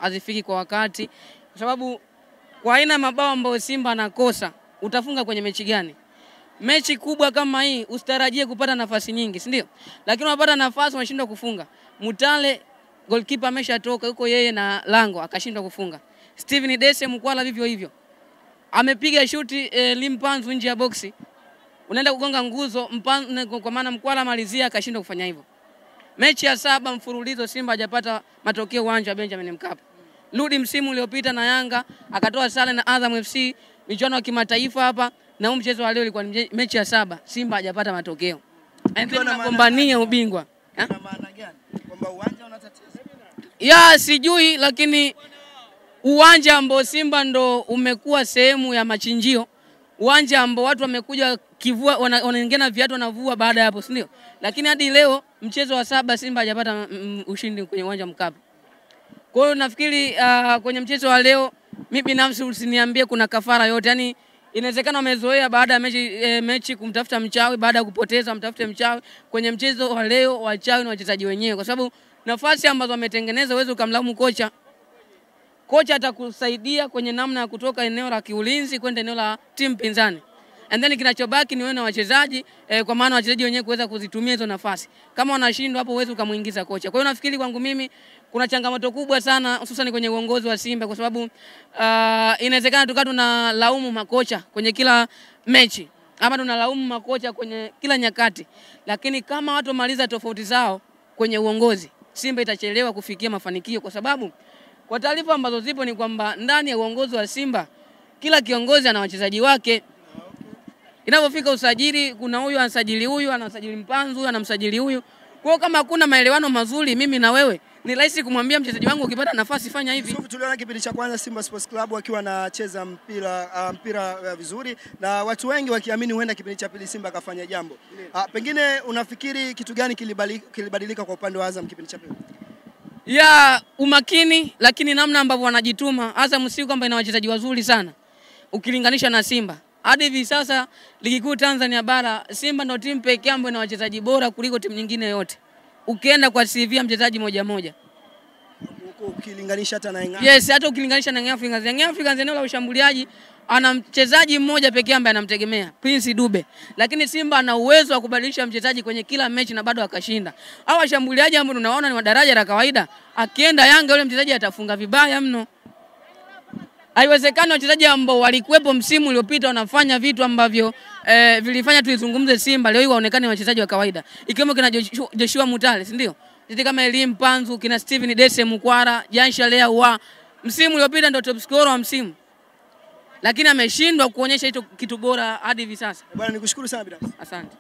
hazifiki kwa wakati, kwa sababu kwa aina mabao ambayo Simba anakosa, utafunga kwenye mechi gani? Mechi kubwa kama hii usitarajie kupata nafasi nyingi, si ndio? Lakini unapata nafasi unashindwa kufunga. Mutale goalkeeper ameshatoka yuko yeye na lango akashindwa kufunga. Steven Dese Mkwala vivyo hivyo. Amepiga shuti Limpanzu nje ya boxi. Unaenda kugonga nguzo kwa maana Mkwala malizia akashindwa kufanya hivyo. Mechi ya 7 mfululizo Simba hajapata matokeo uwanja wa Benjamin Mkapa. Rudi msimu uliopita na Yanga akatoa sare na Azam FC michuano ya kimataifa hapa, na mchezo wa leo ilikuwa mechi ya 7 Simba hajapata matokeo. Anagombania ubingwa. Ina maana gani? Kwamba uwanja una tatizo? Ya sijui, lakini uwanja ambao Simba ndo umekuwa sehemu ya machinjio. Uwanja ambao watu wamekuja kivua wanaingena viatu wanavua baada ya hapo, si ndio? Lakini hadi leo mchezo wa 7 Simba hajapata ushindi kwenye uwanja Mkapa. Kwa hiyo nafikiri kwenye mchezo wa leo mimi binafsi usiniambie kuna kafara yote. Yaani inawezekana wamezoea baada ya mechi kumtafuta mchawi, baada ya kupoteza mtafute mchawi. Kwenye mchezo wa leo wachawi na wachezaji wenyewe, kwa sababu nafasi ambazo wametengeneza uwezo kumlaumu kocha. Kocha atakusaidia kwenye namna ya kutoka eneo la kiulinzi kwenda eneo la timu pinzani. And then kinachobaki ni wewe na wachezaji, kwa maana wachezaji wenyewe kuweza kuzitumia hizo nafasi. Kama wanashindwa hapo uwezo ukamuingiza kocha. Kwa hiyo nafikiri kwangu mimi kuna changamoto kubwa sana hususan kwenye uongozi wa Simba, kwa sababu inawezekana tukawa tunalaumu makocha kwenye kila mechi, ama tunalaumu makocha kwenye kila nyakati. Lakini kama watu maliza tofauti zao kwenye uongozi, Simba itachelewa kufikia mafanikio, kwa sababu kwa taarifa ambazo zipo ni kwamba ndani ya uongozi wa Simba kila kiongozi ana wachezaji wake. Inapofika usajili, kuna huyu anasajili huyu, anasajili Mpanzu, huyu anamsajili huyu. Kwa kama hakuna maelewano mazuri mimi na wewe, ni rahisi kumwambia mchezaji wangu ukipata nafasi fanya hivi. Sio, tuliona kipindi cha kwanza Simba Sports Club wakiwa anacheza mpira vizuri, na watu wengi wakiamini huenda kipindi cha pili Simba akafanya jambo. Pengine unafikiri kitu gani kilibadilika kwa upande wa Azam kipindi cha pili? Ya umakini, lakini namna ambavyo wanajituma. Azam si kwamba ina wachezaji wazuri sana ukilinganisha na Simba. Hadi hivi sasa ligi kuu Tanzania bara Simba ndio timu pekee ambayo ina wachezaji bora kuliko timu nyingine yote. Ukienda kwa CV ya mchezaji moja. Ukilinganisha hata na Yanga. Yes, hata ukilinganisha na Yanga. Yanga eneo la ushambuliaji ana mchezaji mmoja pekee ambaye anamtegemea, Prince Dube. Lakini Simba ana uwezo wa kubadilisha mchezaji kwenye kila mechi na bado akashinda. Hao washambuliaji ambao tunaona ni wa daraja la kawaida, akienda Yanga yule mchezaji atafunga vibaya mno. Haiwezekani wachezaji ambao walikuwepo msimu uliopita wanafanya vitu ambavyo vilifanya tuizungumze Simba leo hii waonekane wachezaji wa kawaida. Ikiwemo kina Joshua Mutale, si ndio? Sisi kama Elim Panzu, kina Steven Dese Mkwara, Jansha Lea wa msimu uliopita ndio top scorer wa msimu. Lakini ameshindwa kuonyesha hicho kitu bora hadi hivi sasa. Bwana nikushukuru sana bila. Asante.